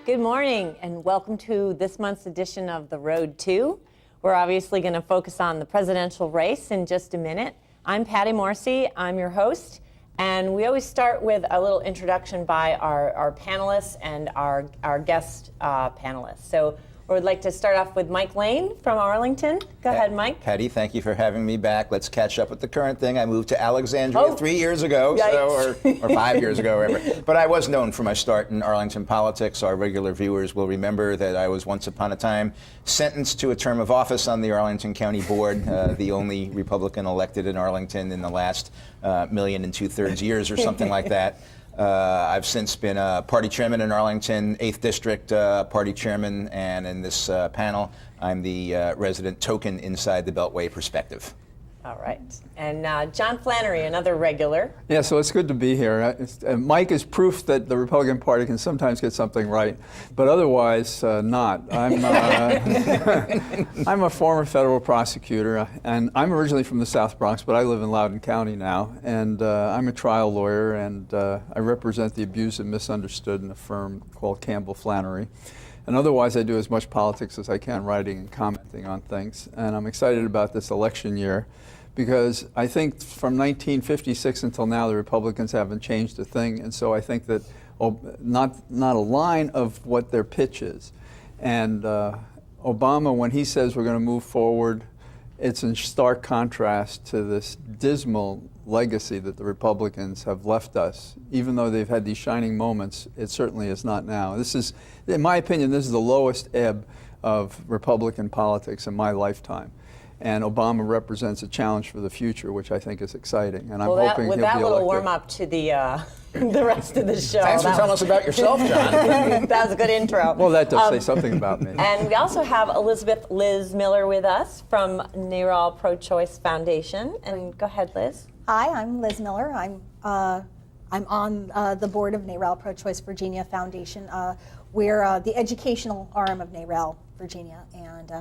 Good morning and welcome to this month's edition of The Road To. We're obviously going to focus on the presidential race in just a minute. I'm Patty Morrissey, I'm your host, and we always start with a little introduction by our panelists and our guest panelists. So we would like to start off with Mike Lane from Arlington. Go ahead, Mike. Patty, thank you for having me back. Let's catch up with the current thing. I moved to Alexandria 3 years ago, or 5 years ago, whatever. But I was known for my start in Arlington politics. Our regular viewers will remember that I was once upon a time sentenced to a term of office on the Arlington County Board, the only Republican elected in Arlington in the last 1.2 million years or something like that. I've since been a party chairman in Arlington, 8th District party chairman, and in this panel, I'm the resident token inside the Beltway perspective. All right. And John Flannery, another regular. Yeah, so it's good to be here. Mike is proof that the Republican Party can sometimes get something right, but otherwise not. I'm a former federal prosecutor, and I'm originally from the South Bronx, but I live in Loudoun County now, and I'm a trial lawyer, and I represent the abused and misunderstood in a firm called Campbell Flannery. And otherwise, I do as much politics as I can, writing and commenting on things. And I'm excited about this election year because I think from 1956 until now, the Republicans haven't changed a thing. And so I think that not a line of what their pitch is. And Obama, when he says we're going to move forward, it's in stark contrast to this dismal legacy that the Republicans have left us. Even though they've had these shining moments, it certainly is not now. This is, in my opinion, this is the lowest ebb of Republican politics in my lifetime. And Obama represents a challenge for the future, which I think is exciting. And I'm hoping he'll be elected. With that little warm-up to the rest of the show. Thanks for telling us about yourself, John. That was a good intro. Well, that does say something about me. And we also have Elizabeth Liz Miller with us from NARAL Pro-Choice Foundation. And go ahead, Liz. Hi, I'm Liz Miller. I'm on the board of NARAL Pro-Choice Virginia Foundation. We're the educational arm of NARAL Virginia, and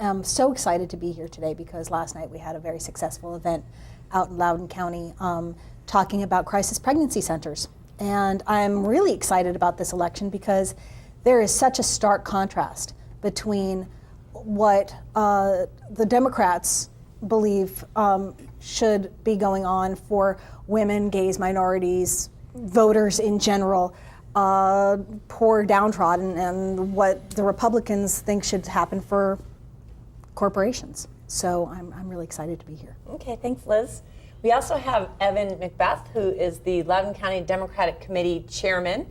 I'm so excited to be here today because last night we had a very successful event out in Loudoun County talking about crisis pregnancy centers. And I'm really excited about this election because there is such a stark contrast between what the Democrats believe should be going on for women, gays, minorities, voters in general, poor, downtrodden, and what the Republicans think should happen for corporations. So I'm really excited to be here. Okay, thanks, Liz. We also have Evan McBeth, who is the Loudoun County Democratic Committee Chairman.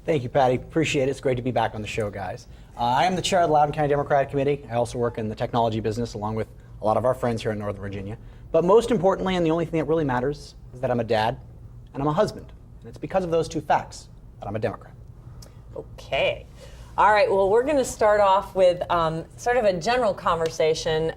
Thank you, Patty. Appreciate it. It's great to be back on the show, guys. I am the chair of the Loudoun County Democratic Committee. I also work in the technology business along with a lot of our friends here in Northern Virginia. But most importantly, and the only thing that really matters, is that I'm a dad and I'm a husband. And it's because of those two facts that I'm a Democrat. Okay. All right, well, we're going to start off with sort of a general conversation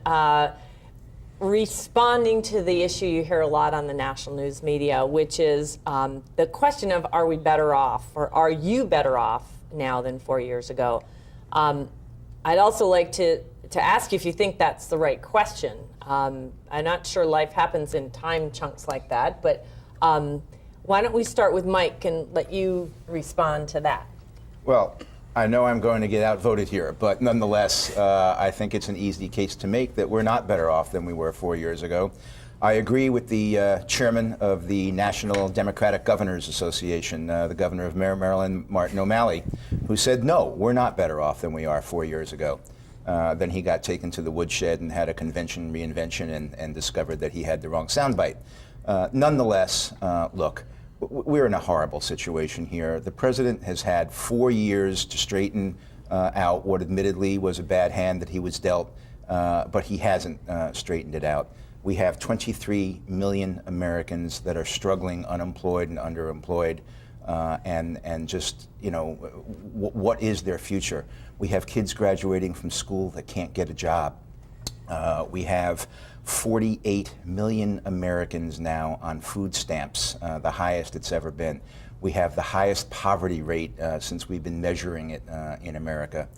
responding to the issue you hear a lot on the national news media, which is the question of are we better off, or are you better off now than 4 years ago? I'd also like to ask you if you think that's the right question. I'm not sure life happens in time chunks like that, but why don't we start with Mike and let you respond to that? Well, I know I'm going to get outvoted here, but nonetheless, I think it's an easy case to make that we're not better off than we were 4 years ago. I agree with the chairman of the National Democratic Governors Association, the governor of Maryland, Martin O'Malley, who said, no, we're not better off than we are 4 years ago. Then he got taken to the woodshed and had a convention reinvention and discovered that he had the wrong soundbite. Nonetheless, look, we're in a horrible situation here. The president has had 4 years to straighten out what admittedly was a bad hand that he was dealt, but he hasn't straightened it out. We have 23 million Americans that are struggling, unemployed and underemployed, and just, you know, what is their future? We have kids graduating from school that can't get a job. We have 48 million Americans now on food stamps, the highest it's ever been. We have the highest poverty rate since we've been measuring it in America.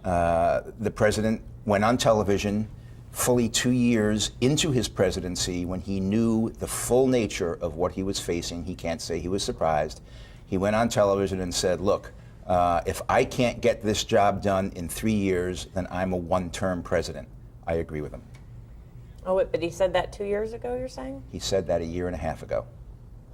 The president went on television fully 2 years into his presidency when he knew the full nature of what he was facing. He can't say he was surprised. He went on television and said, look, If I can't get this job done in 3 years, then I'm a one-term president. I agree with him. Oh, wait, but he said that 2 years ago, you're saying? He said that a year and a half ago.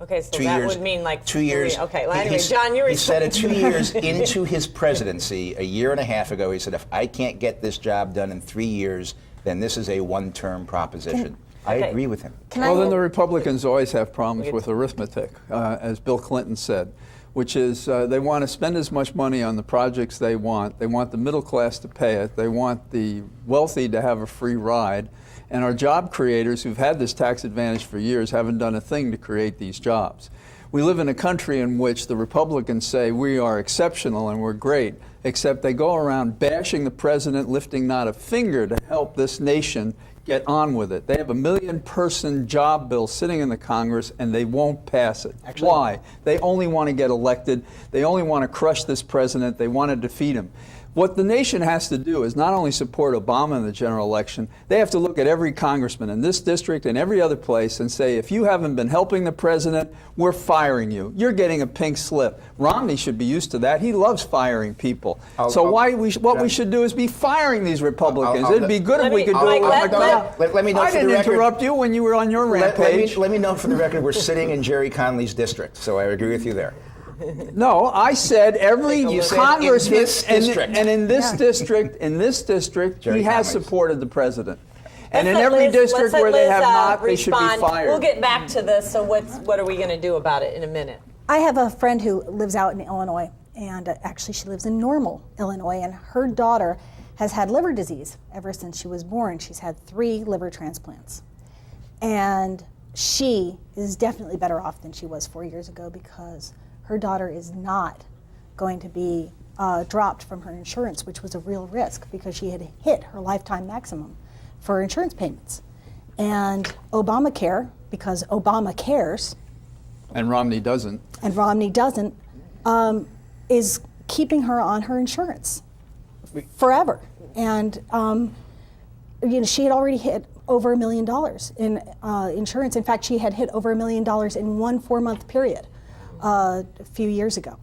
Okay, so 2 that years, would mean like 2 years. Okay, well, he- anyway, he- John, you were He said it 2 years into his presidency, a year and a half ago. He said, if I can't get this job done in 3 years, then this is a one-term proposition. I Okay. agree with him. Well, then the Republicans always have problems with arithmetic, as Bill Clinton said, which is they want to spend as much money on the projects they want. They want the middle class to pay it. They want the wealthy to have a free ride. And our job creators who've had this tax advantage for years haven't done a thing to create these jobs. We live in a country in which the Republicans say we are exceptional and we're great, except they go around bashing the president, lifting not a finger to help this nation get on with it. They have a 1 million-person job bill sitting in the Congress, and they won't pass it. Actually, why? They only want to get elected. They only want to crush this president. They want to defeat him. What the nation has to do is not only support Obama in the general election, they have to look at every congressman in this district and every other place and say, if you haven't been helping the president, we're firing you. You're getting a pink slip. Romney should be used to that. He loves firing people. What we should do is be firing these Republicans. It'd be good if we could do it with McConnell. Let me know I for the didn't record. interrupt you when you were on your rampage. Let me know for the record, we're sitting in Jerry Conley's district, so I agree with you there. No, I said every You said congressman, in this district. and in this district, Jerry he has Conley's. supported the president. And in Let's let every Liz- district let's let where they Liz, have not, they should be respond. fired. We'll get back to this. So what are we going to do about it in a minute? I have a friend who lives out in Illinois, and actually she lives in Normal, Illinois, and her daughter has had liver disease ever since she was born. She's had 3 liver transplants. And she is definitely better off than she was 4 years ago because her daughter is not going to be dropped from her insurance, which was a real risk because she had hit her lifetime maximum for insurance payments. And Obamacare, because Obama cares, And Romney doesn't. and Romney doesn't, is keeping her on her insurance forever. And she had already hit over $1 million in insurance. In fact, she had hit over $1 million in one 4-month period a few years ago.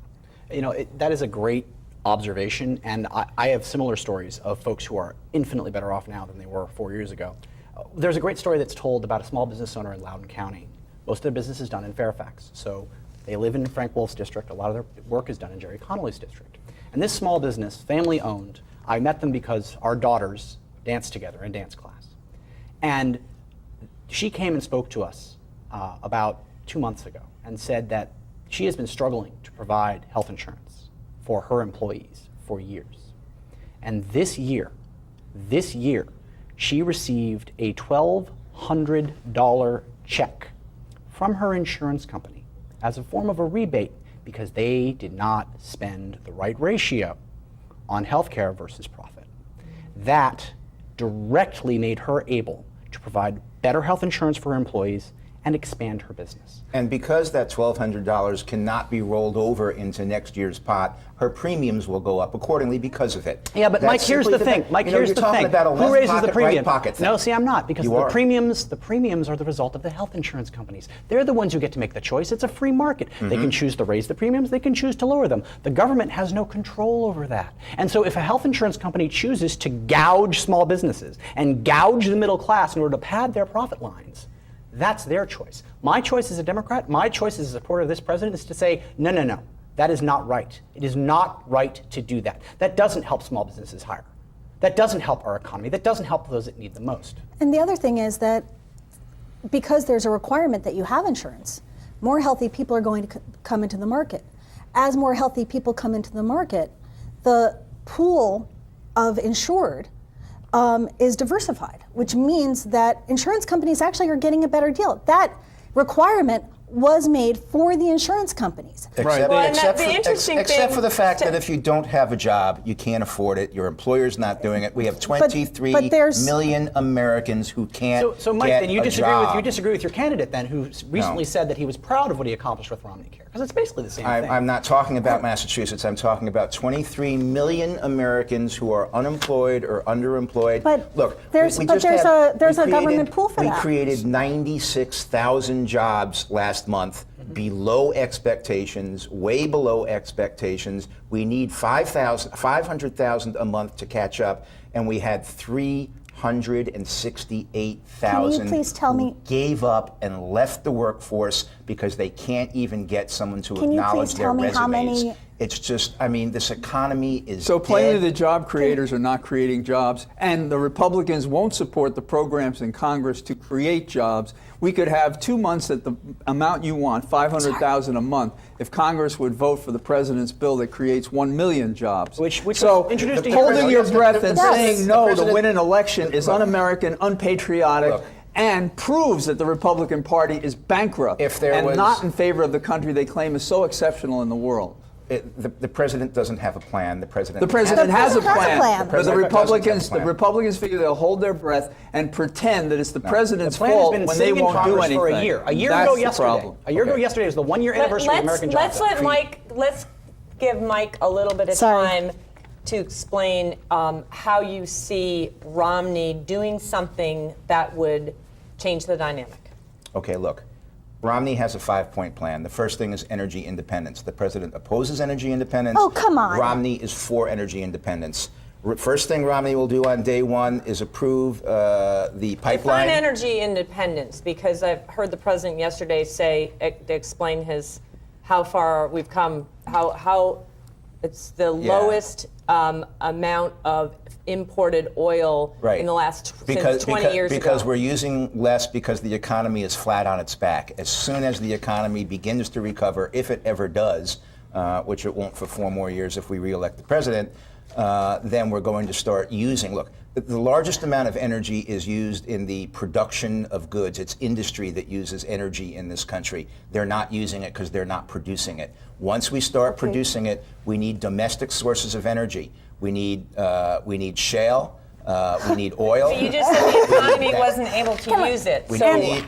That is a great observation, and I have similar stories of folks who are infinitely better off now than they were 4 years ago. There's a great story that's told about a small business owner in Loudoun County. Most of their business is done in Fairfax, so they live in Frank Wolf's district. A lot of their work is done in Jerry Connolly's district. And this small business, family owned, I met them because our daughters danced together in dance class. And she came and spoke to us about 2 months ago and said that she has been struggling to provide health insurance for her employees for years. And this year, she received a $1,200 check from her insurance company as a form of a rebate because they did not spend the right ratio on healthcare versus profit. That directly made her able to provide better health insurance for her employees and expand her business. And because that $1,200 cannot be rolled over into next year's pot, her premiums will go up accordingly because of it. Yeah, but That's Mike, here's simply the thing. Mike, here's you're the talking thing. about a Who left raises pocket, the premium? right pocket thing. No, see, I'm not, because You the are. premiums are the result of the health insurance companies. They're the ones who get to make the choice. It's a free market. They can choose to raise the premiums. They can choose to lower them. The government has no control over that. And so if a health insurance company chooses to gouge small businesses and gouge the middle class in order to pad their profit lines, that's their choice. My choice as a Democrat, my choice as a supporter of this president is to say, no. That is not right. It is not right to do that. That doesn't help small businesses hire. That doesn't help our economy. That doesn't help those that need the most. And the other thing is that because there's a requirement that you have insurance, more healthy people are going to come into the market. As more healthy people come into the market, the pool of insured is diversified, which means that insurance companies actually are getting a better deal. That requirement was made for the insurance companies. Except, Well, and except, the for, interesting except thing for the fact to- that if you don't have a job, you can't afford it, your employer's not doing it. We have 23 but there's- million Americans who can't So Mike, get then you a disagree job. with your candidate then, who recently No. said that he was proud of what he accomplished with Romney Care, because it's basically the same thing. I'm not talking about Massachusetts. I'm talking about 23 million Americans who are unemployed or underemployed. But look, there's- we but just there's had- a- there's we a government created- pool for we that. created 96,000 jobs last month below expectations, way below expectations. We need 500,000 a month to catch up, and we had 368,000 Can you please tell who me- gave up and left the workforce because they can't even get someone to Can you acknowledge please their tell me resumes. how many- It's just, I mean, this economy is So plainly, dead. the job creators are not creating jobs, and the Republicans won't support the programs in Congress to create jobs. We could have 2 months at the amount you want, 500,000 a month, if Congress would vote for the president's bill that creates 1 million jobs. Which so was introduced to holding your breath and Yes. saying no to president- win an election is un-American, unpatriotic. Look. And proves that the Republican Party is bankrupt If there and was- not in favor of the country they claim is so exceptional in the world. The president doesn't have a plan. The president The president has a president has a plan. plan. But the president Republicans, doesn't have a plan. figure they'll hold their breath and pretend that it's the The president's plan has fault been when they sitting in won't do Congress anything. for a year. A year That's ago the yesterday. problem. A year ago Okay. yesterday was the 1 year anniversary of the American Jobs Act. Let's give Mike a little bit of Sorry. time to explain how you see Romney doing something that would change the dynamic. Okay, look. Romney has a 5-point plan. The first thing is energy independence. The president opposes energy independence. Oh, come on. Romney is for energy independence. First thing Romney will do on day one is approve the pipeline. Define energy independence, because I've heard the president yesterday explain how far we've come, how it's the lowest amount of imported oil Right. in the last since 20 years because ago. we're using less because the economy is flat on its back. As soon as the economy begins to recover, if it ever does, which it won't for 4 more years if we re-elect the president, then we're going to start using. Look, the largest amount of energy is used in the production of goods. It's industry that uses energy in this country. They're not using it because they're not producing it. Once we start producing it, we need domestic sources of energy. We need shale. We need oil. But you just said the economy wasn't able to use it. We So need-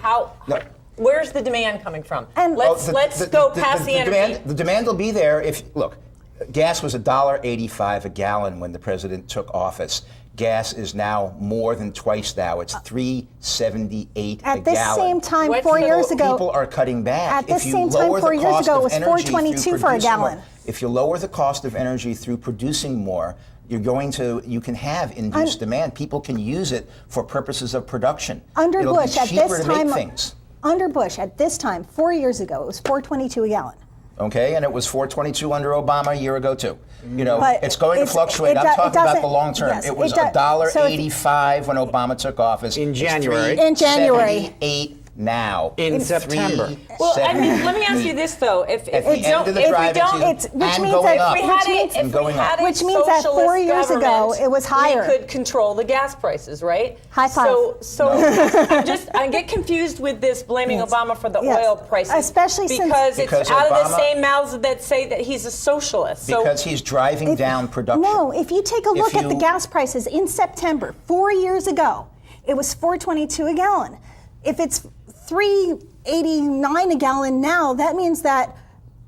No. where's the demand coming from? And- Let's go past the energy. Demand, the demand will be there if, look, gas was $1.85 a gallon when the president took office. Gas is now more than twice now. It's $3.78 a At this gallon. same time, What's 4 the- years ago, People are cutting back. At this If you same time, lower 4 the years cost ago, of it was energy through $4.22 for a producing more- gallon. If you lower the cost of energy through producing more, you can have induced demand. People can use it for purposes of production. under It'll Bush be at cheaper this to time, make things. under Bush at this time, 4 years ago, it was $4.22 a gallon. Okay, and it was $4.22 under Obama a year ago too. You know, But it's going to it's- fluctuate. it I'm do- it talking about the doesn't- long term. yes, it was it does. So if- $1.85 when Obama took office. In It's January. In January. $3.78 now. In It's September. Well, I mean, $3.78. let me ask you this though: if At the we end don't, of the if we driving don't, season, it's- which and means going that up. we we had Which means- if we going up. had a Which means that 4 socialist years ago, government, it was higher. We could control the gas prices, right? High five. So I get confused with this blaming Yes. Obama for the Yes. oil prices, Especially since- because it's Because out of the Obama- same mouths that say that he's a socialist. So Because he's driving down production. No, if you take a look at the you- gas prices in September, 4 years ago, it was $4.22 a gallon. If it's $3.89 a gallon now, that means that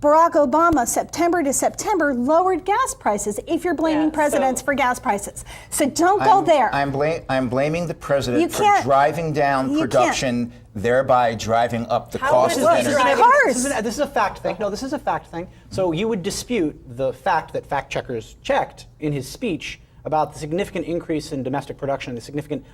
Barack Obama, September to September, lowered gas prices if you're blaming Yeah, presidents so- for gas prices. So don't go there. I'm blaming the You president for can't- driving down you can't. production, thereby driving up the How cost would of this energy. drive- Cars. This is a fact thing. No, this is a fact thing. So you would dispute the fact that fact checkers checked in his speech about the significant increase in domestic production, the significant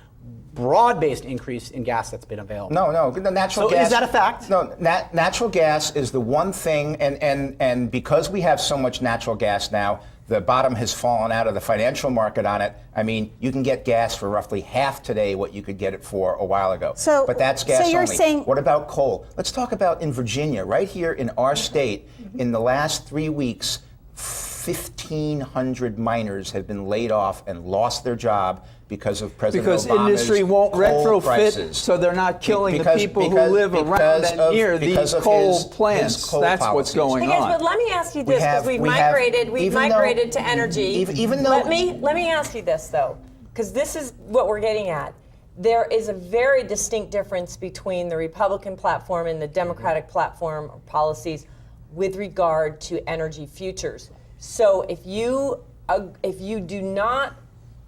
broad-based increase in gas that's been available. No, the natural So gas. is that a fact? No, natural gas is the one thing, and because we have so much natural gas now, the bottom has fallen out of the financial market on it. I mean, you can get gas for roughly half today what you could get it for a while ago. So- but that's gas so you're only. saying- What about coal? Let's talk about in Virginia, right here in our state, in the last 3 weeks, 1,500 miners have been laid off and lost their job because of President Because Obama's industry won't coal retrofit, prices. so they're not killing Because- the people because- who live around because and of- near because these of coal his plants. coal That's what's policies. going Hey guys, on. but let me ask you this, because we've we have- migrated even though- to energy. even though- let me ask you this though, because this is what we're getting at. There is a very distinct difference between the Republican platform and the Democratic platform or policies with regard to energy futures. So if you do not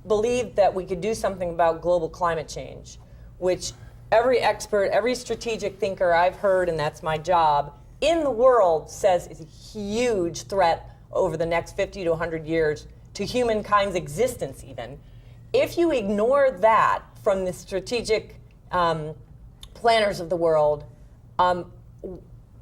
believe that we could do something about global climate change, which every expert, every strategic thinker I've heard, and that's my job, in the world says is a huge threat over the next 50 to 100 years to humankind's existence even. If you ignore that from the strategic planners of the world,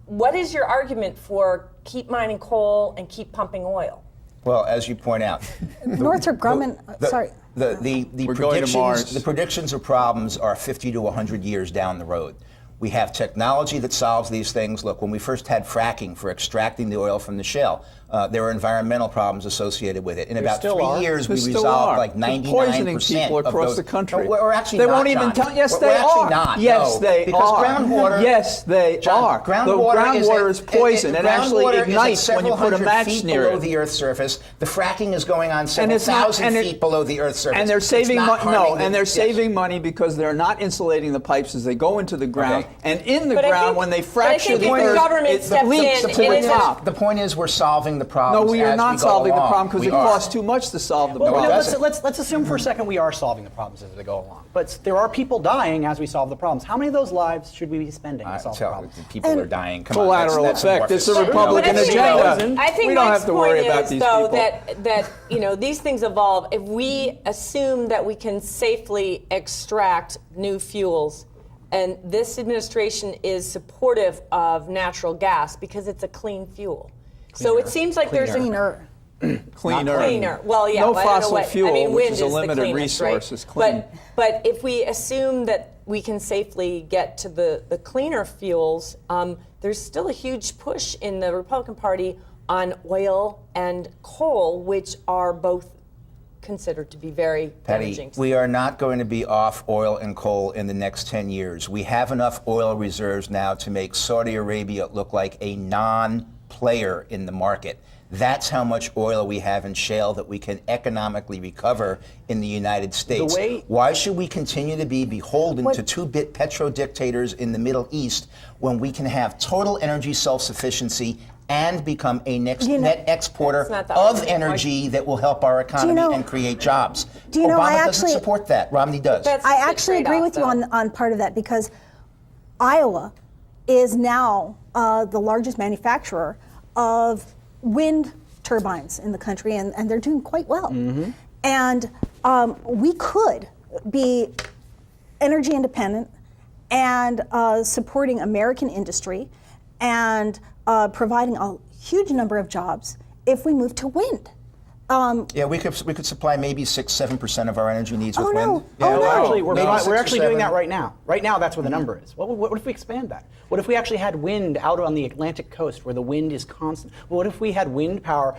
what is your argument for keep mining coal and keep pumping oil? Well, as you point out, Northrop Grumman, sorry. The predictions of problems are 50 to 100 years down the road. We have technology that solves these things. Look, when we first had fracking for extracting the oil from the shale, there were environmental problems associated with it. In about 3 years, we resolved like 99% poisoning people across the country. No, we're actually they not, won't even John. tell. Yes, we're they actually are. not. Yes, no, they because are. Groundwater. Yes, they are. Groundwater is poison and actually ignites when you put a match feet near below it. the Earth's surface. The fracking is going on several thousand feet below the Earth's surface. And they're saving money. And they're yes. saving money because they're not insulating the pipes as they go into the ground. Okay. And in the But I ground, think- when they but I fracture think the if the earth, government it steps leaks in, to it the is a- top. The point is, we're solving the problems. No, we are as not we go solving the along. problem because We it are. costs too much to solve the Well, problem. it let's, doesn't. let's assume for a second we are solving the problems as they go along. But there are people dying as we solve the problems. How many of those lives should we be spending to solve the problems? People are dying. Come Collateral on, that's effect. more It's a physical. Republican But I think- agenda. I think We don't Mike's have to worry point about is, these though, people. that these things evolve. If we assume that we can safely extract new fuels, and this administration is supportive of natural gas because it's a clean fuel. So it seems like there's Cleaner. cleaner. Well, yeah. No but I don't know fossil what, fuel, I mean, which wind is a the limited cleanest, resource, right? is clean. But if we assume that we can safely get to the cleaner fuels, there's still a huge push in the Republican Party on oil and coal, which are both considered to be very damaging. Patty, we are not going to be off oil and coal in the next 10 years. We have enough oil reserves now to make Saudi Arabia look like a non-player in the market. That's how much oil we have in shale that we can economically recover in the United States. Why should we continue to be beholden to two-bit petro-dictators in the Middle East when we can have total energy self-sufficiency and become a net exporter of energy that will help our economy and create jobs? Do you know, Obama I doesn't actually support that. Romney does. I actually agree with you on part of that because Iowa is now the largest manufacturer of wind turbines in the country, and they're doing quite well. Mm-hmm. And we could be energy independent and supporting American industry and providing a huge number of jobs if we move to wind. Yeah, we could supply maybe 6-7% of our energy needs with Oh, wind. no. Yeah, Oh, no. Actually, we're maybe 6 or actually doing 7. that right now. Right now, that's what the number is. What if we expand that? What if we actually had wind out on the Atlantic coast where the wind is constant? What if we had wind power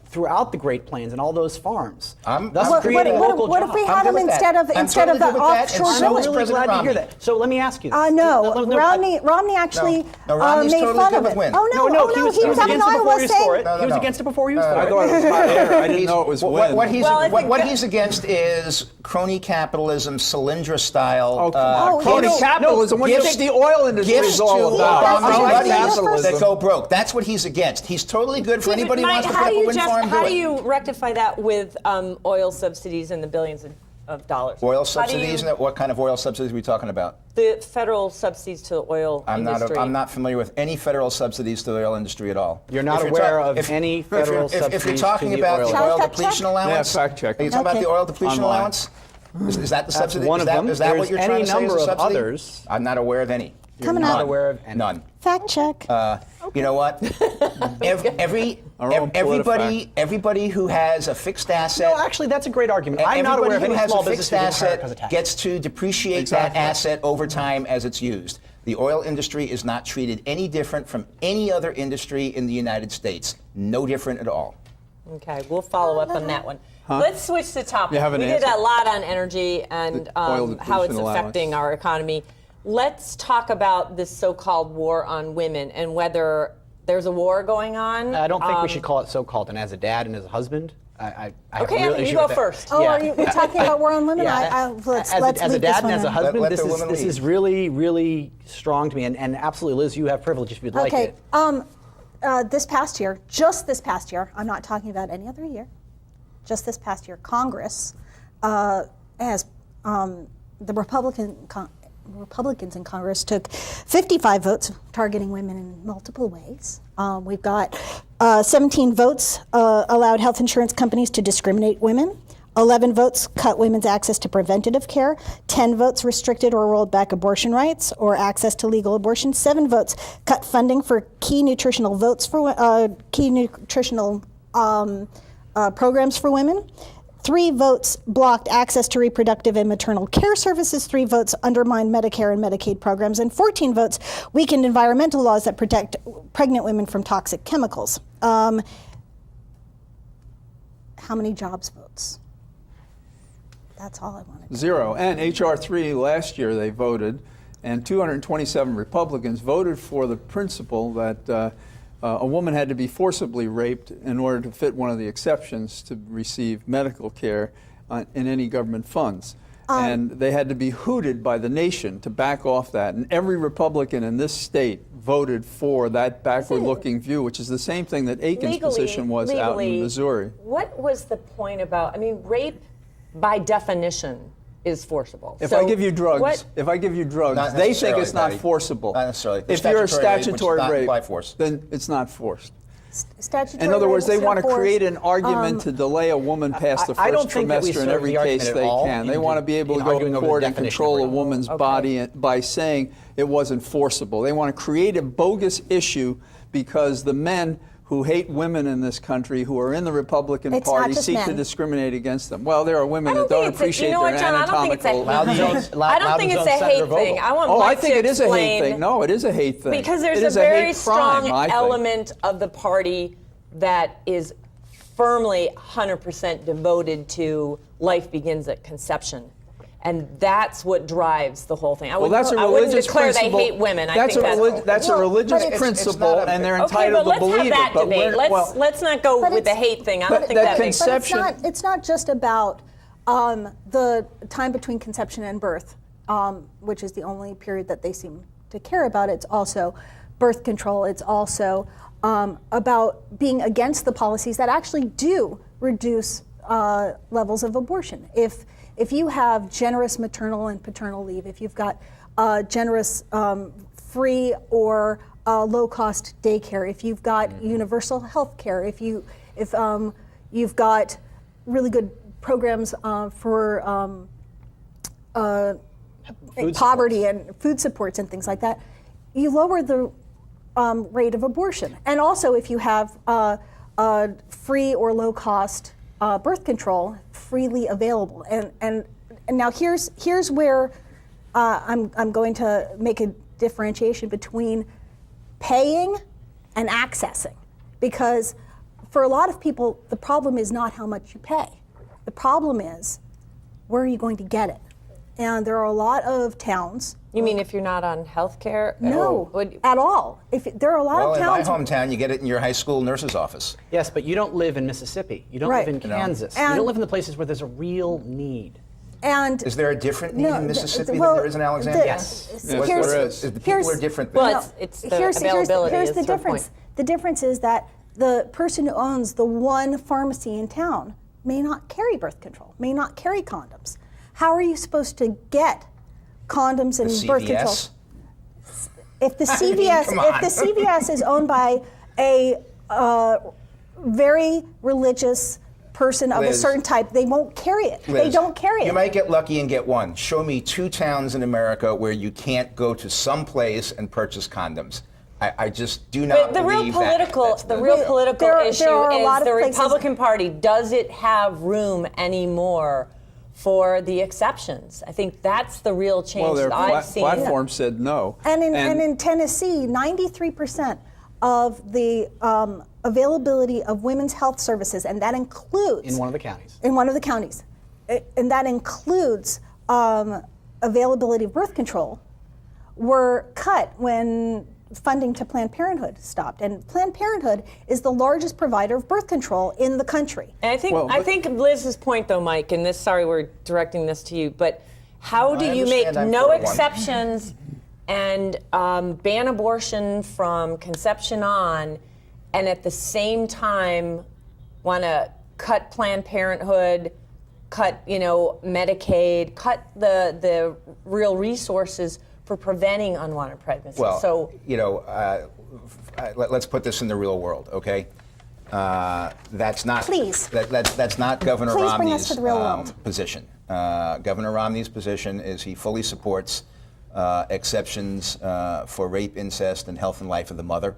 throughout the Great Plains and all those farms? Thus creating local what jobs. if we had them instead of the offshore I'm drilling? really glad to hear that. So let me ask you this. No, Romney actually Romney's made totally fun good of with it. wind. Oh no, he was up in against it before Iowa he was for saying. it. He was against it before he was for I it. thought it was hot air. I didn't know it was wind. What he's against is crony capitalism, Solyndra style. Oh, come on. Crony capitalism. What do you think the oil industry is all about? Obama's Crony buddies capitalism. that go broke. That's what he's against. He's totally good for anybody who Mike, wants to put up a wind farm. how do you rectify that with oil subsidies and the billions of dollars? Oil subsidies? What kind of oil subsidies are we talking about? The federal subsidies to the oil industry. I'm not familiar with any federal subsidies to the oil industry at all. You're not aware of any federal subsidies If you're talking to the about oil the oil depletion allowance, fact check. are you talking about the oil depletion Online. allowance? Is that the subsidy? one of them. Is that what There's you're trying to any say is number a of subsidy? others. I'm not aware of any. Coming Not up. aware of any. None. Fact check. You know what? Everybody who has a fixed asset. No, actually, that's a great argument. I'm not aware of any who has small a fixed business who didn't hire because of asset tax. gets to depreciate Exactly. that asset over time as it's used. The oil industry is not treated any different from any other industry in the United States. No different at all. Okay, we'll follow up on that one. Let's switch the topic. You have an We did answer? a lot on energy and The oil how it's depletion affecting allowance. our economy. Let's talk about this so-called war on women and whether there's a war going on. I don't think we should call it so-called. And as a dad and as a husband, I have Okay, a real Anthony, you issue go with that. first. Oh, Yeah. are you talking about war on women? Let's as a leave dad this and one as a in. husband, Let the this women lead. is really, really strong to me. And absolutely, Liz, you have privilege if you'd like Okay. it. This past year, just this past year, I'm not talking about any other year, just this past year, Congress has, the Republican Republicans in Congress took 55 votes, targeting women in multiple ways. We've got 17 votes allowed health insurance companies to discriminate women. 11 votes cut women's access to preventative care. 10 votes restricted or rolled back abortion rights or access to legal abortion. 7 votes cut funding for key nutritional programs for women. 3 votes blocked access to reproductive and maternal care services. 3 votes undermined Medicare and Medicaid programs. And 14 votes weakened environmental laws that protect pregnant women from toxic chemicals. How many jobs votes? That's all I wanted. 0. And H.R. 3 last year they voted, and 227 Republicans voted for the principle that a woman had to be forcibly raped in order to fit one of the exceptions to receive medical care in any government funds. And they had to be hooted by the nation to back off that. And every Republican in this state voted for that backward-looking view, which is the same thing that Aiken's position was out in Missouri. What was the point about, I mean, rape by definition is forcible. If I give you drugs, they think it's not forcible. Not necessarily. If you're a statutory rape, rape, by force. then it's not forced. Statutory In other words, they rape is want to not create forced. an argument to delay a woman past the I first don't think that we trimester in serve every the argument case at they all can. They in want to be able to in go arguing to over the court and definition control of a rape. woman's body by saying it wasn't forcible. They want to create a bogus issue because the men who hate women in this country, who are in the Republican It's not Party, just seek to men. discriminate against them. Well, there are women that think don't it's a- appreciate you know what, their John, I don't think it's a anatomical. hate- I don't think it's a hate thing. I want Oh, I Mike think to it is a hate explain- thing. No, it is a hate thing. Because there's It is a very hate crime, strong I think. element of the party that is firmly 100% devoted to life begins at conception. And that's what drives the whole thing. I Well, wouldn't, that's a I wouldn't religious declare principle. they hate women. I That's think that's a Well, religious but it's principle, not a- and they're okay, entitled but let's to believe have that it. But debate. we're- Let's not go But with the it's- hate thing. I but don't think that that makes concept- sense. Conception- It's not just about the time between conception and birth, which is the only period that they seem to care about. It's also birth control. It's also about being against the policies that actually do reduce levels of abortion. If you have generous maternal and paternal leave, if you've got generous free or low-cost daycare, if you've got universal health care, if you've got really good programs for poverty and food supports and things like that, you lower the rate of abortion. And also, if you have free or low-cost birth control freely available, and now here's where I'm going to make a differentiation between paying and accessing, because for a lot of people the problem is not how much you pay. The problem is where are you going to get it? And there are a lot of towns. You mean if you're not on health care? No, at all. If there are a lot Well, of in my towns. hometown, you get it in your high school nurse's office. Yes, but you don't live in Mississippi. You don't Right. live in Kansas. You And- don't live in the places where there's a real need. And Is there a different need in Mississippi well, than there is in Alexandria? Yes. Yes, here's- there is. The people are different there. Well, it's the availability Here's is the her difference. point. The difference is that the person who owns the one pharmacy in town may not carry birth control, may not carry condoms. How are you supposed to get condoms and The birth control? CVS? If the I mean, CVS, come if on. the CVS is owned by a very religious person of a Liz. certain type, they won't carry it. They Liz, don't carry it. You might get lucky and get one. Show me 2 towns in America where you can't go to some place and purchase condoms. I just do not But the real believe that. political, That's the real political There issue are a lot is of the places- Republican Party. Does it have room anymore for the exceptions? I think that's the real change Well, their that I've seen. platform said no. And in Tennessee, 93% of the availability of women's health services, and that includes In one of the counties. in one of the counties, and that includes availability of birth control, were cut when funding to Planned Parenthood stopped. And Planned Parenthood is the largest provider of birth control in the country. And I think Well, I think Liz's point, though, Mike, and this, sorry, we're directing this to you, but how do I you make understand. I'm no for one. exceptions and ban abortion from conception on, and at the same time want to cut Planned Parenthood, cut Medicaid, cut the real resources for preventing unwanted pregnancies. Well, so let's put this in the real world, okay? That's not. Please. That's not Governor Please bring Romney's us to the real world. position. Governor Romney's position is he fully supports exceptions for rape, incest, and health and life of the mother.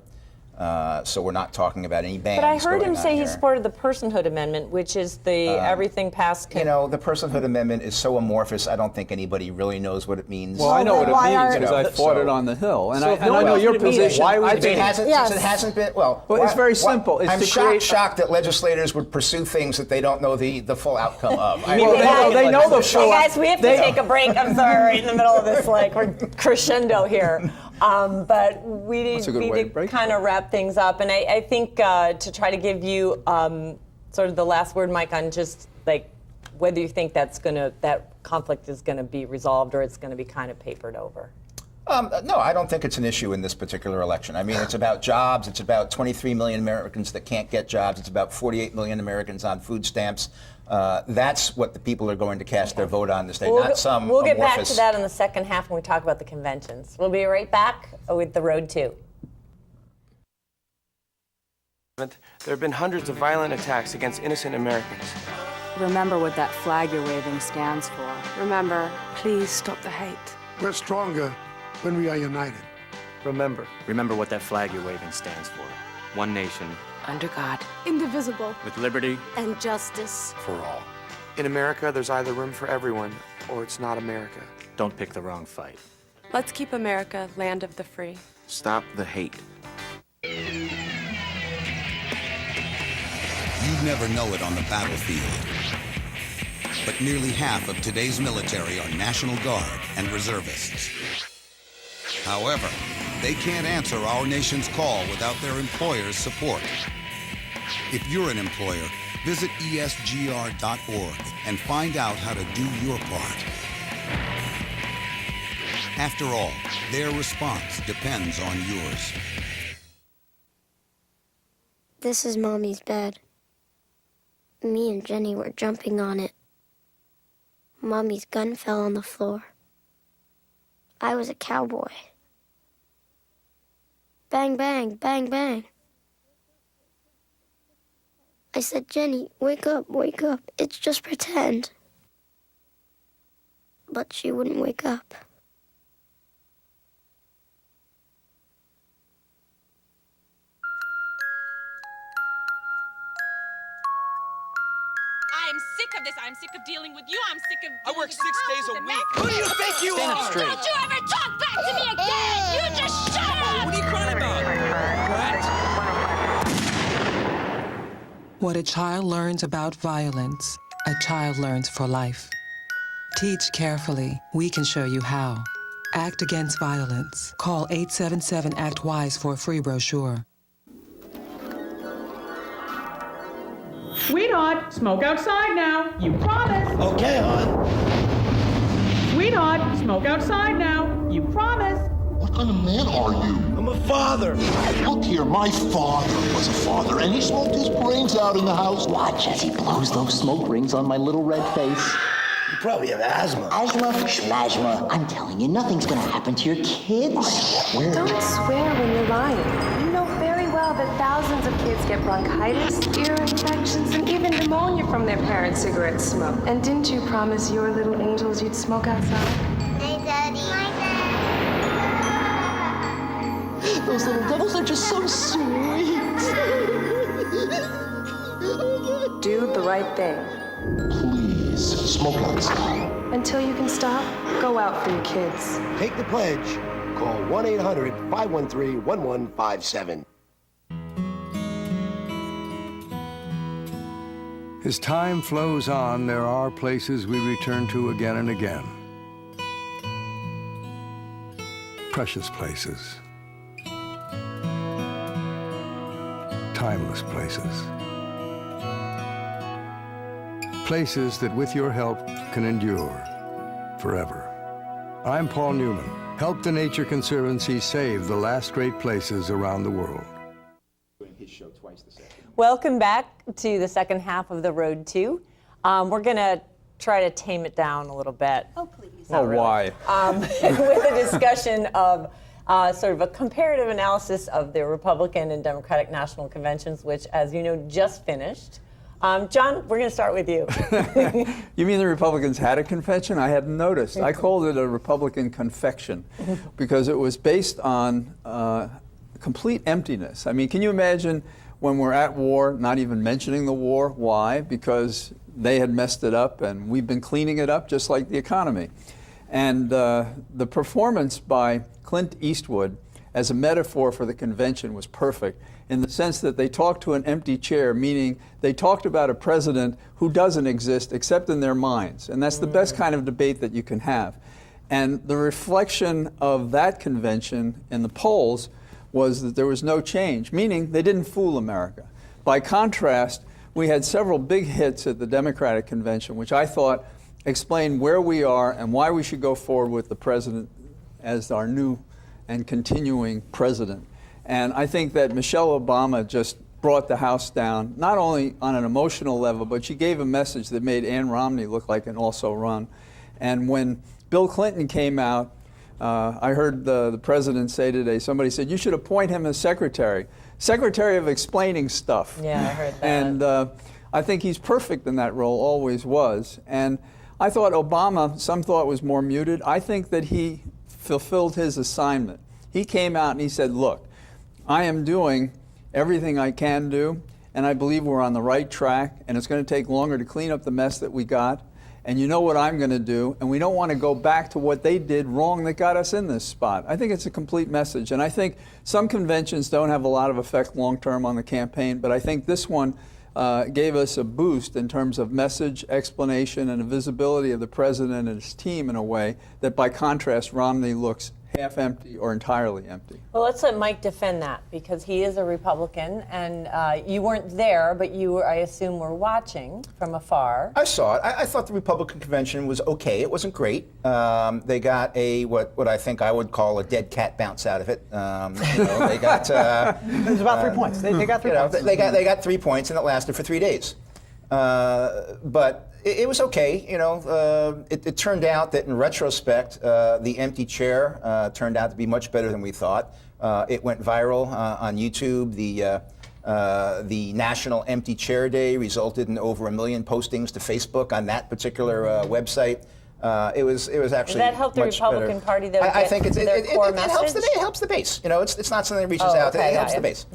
So we're not talking about any bans. But I heard him going on say he here. supported the Personhood Amendment, which is the everything past. The Personhood Amendment is so amorphous, I don't think anybody really knows what it means. Well, I know what it why means are- because I fought So- it on the Hill, and So I if no one know knows your what it means, position. why are we It debating? hasn't, Yes. since it hasn't been, Well, it's very simple. It's I'm to shocked, create- shocked that legislators would pursue things that they don't know the full outcome of. I Well, mean, they know the Hey full. guys, we have to take a break. I'm sorry, right in the middle of this, like we're crescendo here. But we That's a good way need to to break kind of wrap things up. And I think to try to give you sort of the last word, Mike, on just like whether you think that conflict is going to be resolved or it's going to be kind of papered over. No, I don't think it's an issue in this particular election. I mean, it's about jobs. It's about 23 million Americans that can't get jobs. It's about 48 million Americans on food stamps. That's what the people are going to cast their vote on this day, not some We'll get back to amorphous. that in the second half when we talk about the conventions. We'll be right back with the Road 2. There have been hundreds of violent attacks against innocent Americans. Remember what that flag you're waving stands for. Remember, please stop the hate. We're stronger when we are united. Remember, Remember what that flag you're waving stands for. One nation, Under God. Indivisible. with liberty. And justice. For all. in America, there's either room for everyone or it's not America. Don't pick the wrong fight. Let's keep America land of the free. Stop the hate. You'd never know it on the battlefield. But nearly half of today's military are National Guard and reservists. However, they can't answer our nation's call without their employer's support. If you're an employer, visit esgr.org and find out how to do your part. After all, their response depends on yours. This is Mommy's bed. Me and Jenny were jumping on it. Mommy's gun fell on the floor. I was a cowboy. Bang, bang, bang, bang. I said, Jenny, wake up, it's just pretend. But she wouldn't wake up. I'm sick of this. I'm sick of dealing with you. I'm sick of. I work 6 days a week. Who do you think you are? are? Don't you ever talk back to me again! You just shut up! What are you crying about? What a child learns about violence, a child learns for life. Teach carefully. We can show you how. Act Against Violence. Call 877-ACT-WISE for a free brochure. Sweetheart, smoke outside now. You promised. Okay, hon. Sweetheart, smoke outside now. You promised. What kind of man are you? I'm a father. Look here, my father was a father, and he smoked his brains out in the house. Watch as he blows those smoke rings on my little red face. You probably have asthma. Asthma, schmasma. I'm telling you, nothing's gonna happen to your kids. Don't swear when you're lying. You know very well that thousands of kids get bronchitis, ear infections, and even pneumonia from their parents' cigarette smoke. And didn't you promise your little angels you'd smoke outside? Hey, Daddy. Those little devils are just so sweet. Do the right thing. Please, smoke outside. Until you can stop, go out for your kids. Take the pledge. Call 1-800-513-1157. As time flows on, there are places we return to again and again. Precious places. Timeless places. Places that, with your help, can endure forever. I'm Paul Newman. Help the Nature Conservancy save the last great places around the world. Welcome back to the second half of the Road 2. We're going to try to tame it down a little bit. Oh, please. Oh, why? With a discussion of sort of a comparative analysis of the Republican and Democratic national conventions, which, as you know, just finished. John, we're going to start with you. You mean the Republicans had a convention? I hadn't noticed. I called it a Republican confection because it was based on complete emptiness. I mean, can you imagine when we're at war, not even mentioning the war? Why? Because they had messed it up and we've been cleaning it up just like the economy. And the performance by Clint Eastwood as a metaphor for the convention was perfect in the sense that they talked to an empty chair, meaning they talked about a president who doesn't exist except in their minds. And that's the best kind of debate that you can have. And the reflection of that convention in the polls was that there was no change, meaning they didn't fool America. By contrast, we had several big hits at the Democratic convention, which I thought explained where we are and why we should go forward with the president as our new and continuing president. And I think that Michelle Obama just brought the House down, not only on an emotional level, but she gave a message that made Ann Romney look like an also-ran. And when Bill Clinton came out, I heard the president say today, somebody said, you should appoint him as secretary of explaining stuff. Yeah, I heard that. And I think he's perfect in that role, always was. And I thought Obama, some thought was more muted. I think that he fulfilled his assignment. He came out and he said, look, I am doing everything I can do, and I believe we're on the right track, and it's going to take longer to clean up the mess that we got. And you know what I'm going to do, and we don't want to go back to what they did wrong that got us in this spot. I think it's a complete message, and I think some conventions don't have a lot of effect long-term on the campaign, but I think this one gave us a boost in terms of message, explanation, and the visibility of the president and his team in a way that, by contrast, Romney looks half empty or entirely empty. Well, let's let Mike defend that because he is a Republican, and you weren't there, but you were, I assume, were watching from afar. I saw it. I thought the Republican convention was okay. It wasn't great. They got a what I think I would call a dead cat bounce out of it. They got it was about 3 points. They got 3 points. They got 3 points, and it lasted for 3 days. But it was okay. It turned out that in retrospect, the empty chair turned out to be much better than we thought. It went viral on YouTube. The National Empty Chair Day resulted in over 1 million postings to Facebook on that particular website. It was actually. Does that help the Republican Party though? I think it helps the base. It's not something that reaches out. Okay, it helps the base.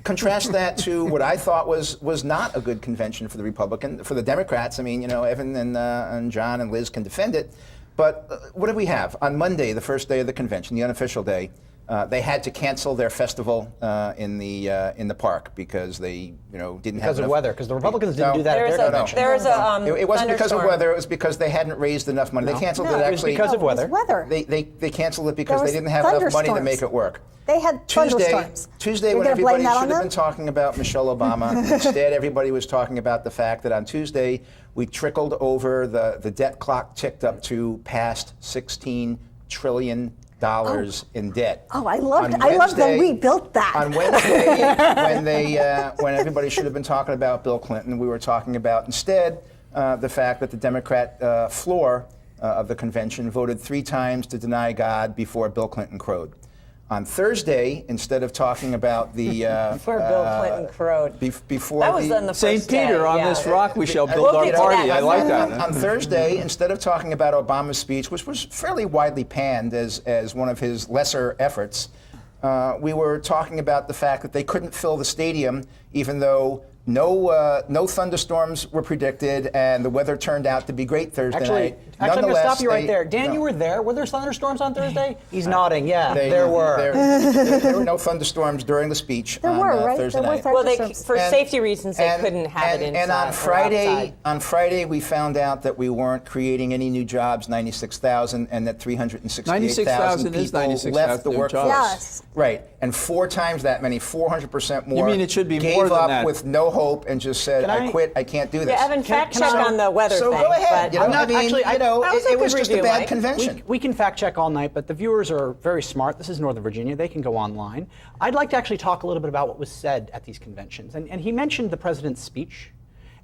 Contrast that to what I thought was not a good convention for the Democrats. I mean, Evan and John and Liz can defend it, but what did we have on Monday, the first day of the convention, the unofficial day? They had to cancel their festival in the park because they didn't have enough weather. Because the Republicans didn't do that at their convention. It wasn't because of weather. It was because they hadn't raised enough money. They canceled it actually because of weather. They canceled it because they didn't have enough money to make it work. They had thunderstorms. Tuesday, when everybody should have been talking about Michelle Obama, instead everybody was talking about the fact that on Tuesday we trickled over the debt clock ticked up to past $16 trillion in debt. Oh, I loved that we built that. On Wednesday, when everybody should have been talking about Bill Clinton, we were talking about instead the fact that the Democrat floor of the convention voted 3 times to deny God before Bill Clinton crowed. On Thursday, instead of talking about the before Bill Clinton crowed, before that was on the St. first Peter, day, on this rock we shall build our party. I like that. On Thursday, instead of talking about Obama's speech, which was fairly widely panned as one of his lesser efforts, we were talking about the fact that they couldn't fill the stadium, even though no thunderstorms were predicted, and the weather turned out to be great Thursday night. Actually, I'm going to stop you right there. Dan, you were there. Were there thunderstorms on Thursday? He's nodding. Yeah, there were. There were no thunderstorms during the speech on Thursday night. Well, for safety reasons, they couldn't have it inside. And on Friday, we found out that we weren't creating any new jobs, 96,000, and that 368,000 people left the workforce. Yes. Right, and 4 times that many, 400% more. You mean it should be gave more than up that? with no hope and just said, I quit, I can't do this. Yeah, Evan, fact check on the weather so thing. go ahead. It was just a bad Mike. convention. We can fact check all night, but the viewers are very smart. This is Northern Virginia. They can go online. I'd like to actually talk a little bit about what was said at these conventions. And he mentioned the president's speech.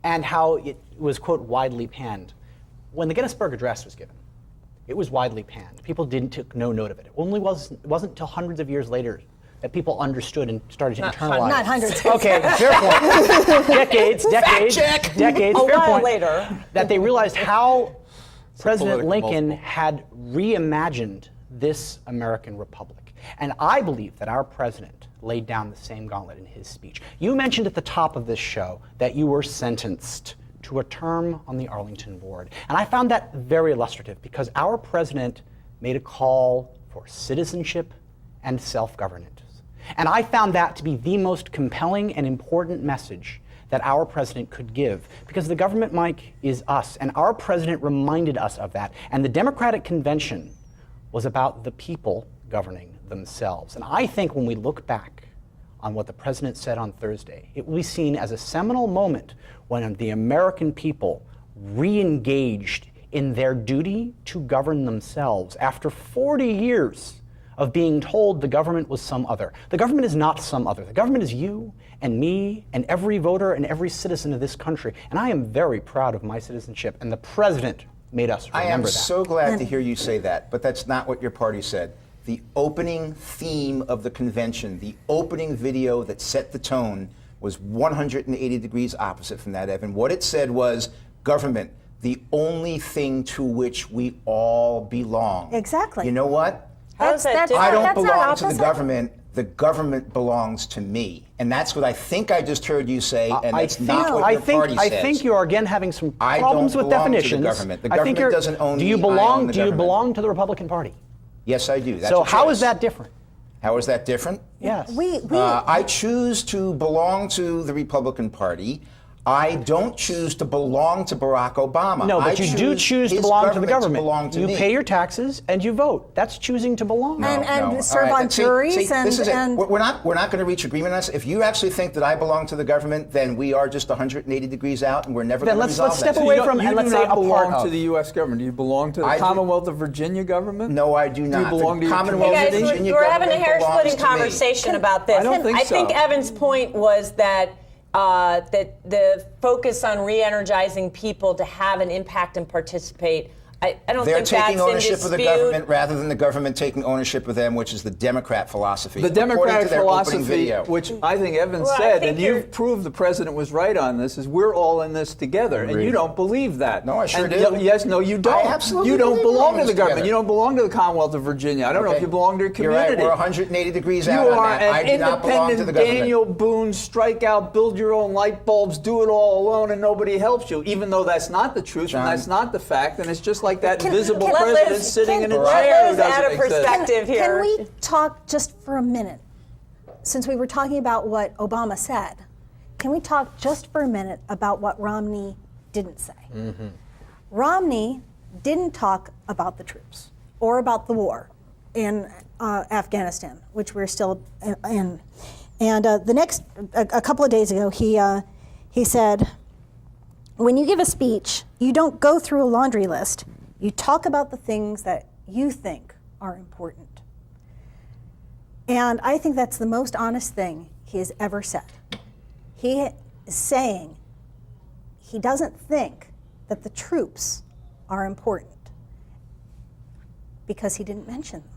and how it was, quote, widely panned. When the Gettysburg Address was given, it was widely panned. People took no note of it. It wasn't until hundreds of years later that people understood and started to internalize. Not hundreds. Okay, fair point. decades, A fair while point. later. That they realized how President political Lincoln multiple. had reimagined this American republic. And I believe that our president laid down the same gauntlet in his speech. You mentioned at the top of this show that you were sentenced to a term on the Arlington board. And I found that very illustrative because our president made a call for citizenship and self-governance. And I found that to be the most compelling and important message that our president could give, because the government, Mike, is us, and our president reminded us of that. And the Democratic Convention was about the people governing themselves. And I think when we look back on what the president said on Thursday, it will be seen as a seminal moment when the American people re-engaged in their duty to govern themselves after 40 years of being told the government was some other. The government is not some other. The government is you and me and every voter and every citizen of this country. And I am very proud of my citizenship, and the president made us remember that. I am so glad to hear you say that, but that's not what your party said. The opening theme of the convention, the opening video that set the tone, was 180 degrees opposite from that, Evan. What it said was, government, the only thing to which we all belong. Exactly. You know what? How is that different? I don't That's not belong to the opposite. government belongs to me. And that's what I think I just heard you say, and that's not what I your party says. think you are again having some I problems don't with belong to the definitions. government. The I think government doesn't own do you me, I belong? own the Do you government. belong to the Republican Party? Yes, I do. That's So a how choice. is that different? How is that different? Yes. I choose to belong to the Republican Party. I don't choose to belong to Barack Obama. No, I but you do choose to his belong to the government. belong to you me. pay your taxes and you vote. That's choosing to belong. No. serve All on See, juries this is it. and We're not going to reach agreement on this. If you actually think that I belong to the government, then we are just 180 degrees out, and we're never Then going to resolve let's that. step away from You and let's do say not a part belong of. to the U.S. government. Do you belong to the I do- Commonwealth of Virginia government? No, I do not. Do you belong The to your Commonwealth Hey of guys, Virginia we're having a government hair-splitting belongs to me. conversation about this. I don't think I think so. Evan's point was that that the focus on re-energizing people to have an impact and participate. I don't They're think that's taking ownership in of the dispute. government rather than the government taking ownership of them, which is the Democrat philosophy. The according Democratic to their opening philosophy, video. which I think Evan Well, I said, think and you're- you've proved the president was right on this, is we're all in this together, and you don't believe that. No, I sure And do. Yes, no, you don't. I absolutely You don't believe we're belong all to in the this government. together. You don't belong to the Commonwealth of Virginia. I don't know if you belong to your You're right. community. We're 180 degrees You out on are that. an I do not belong to the independent government. Daniel Boone, strike out, build your own light bulbs, do it all alone, and nobody helps you. Even though that's not the truth John. and that's not the fact, and it's just like that invisible can- president Liz- sitting in a let chair who Liz add doesn't a exist. perspective here. Can we talk just for a minute, since we were talking about what Obama said? Can we talk just for a minute about what Romney didn't say? Mm-hmm. Romney didn't talk about the troops or about the war in Afghanistan, which we're still in. And a couple of days ago, he said, when you give a speech, you don't go through a laundry list. You talk about the things that you think are important. And I think that's the most honest thing he has ever said. He is saying he doesn't think that the troops are important because he didn't mention them.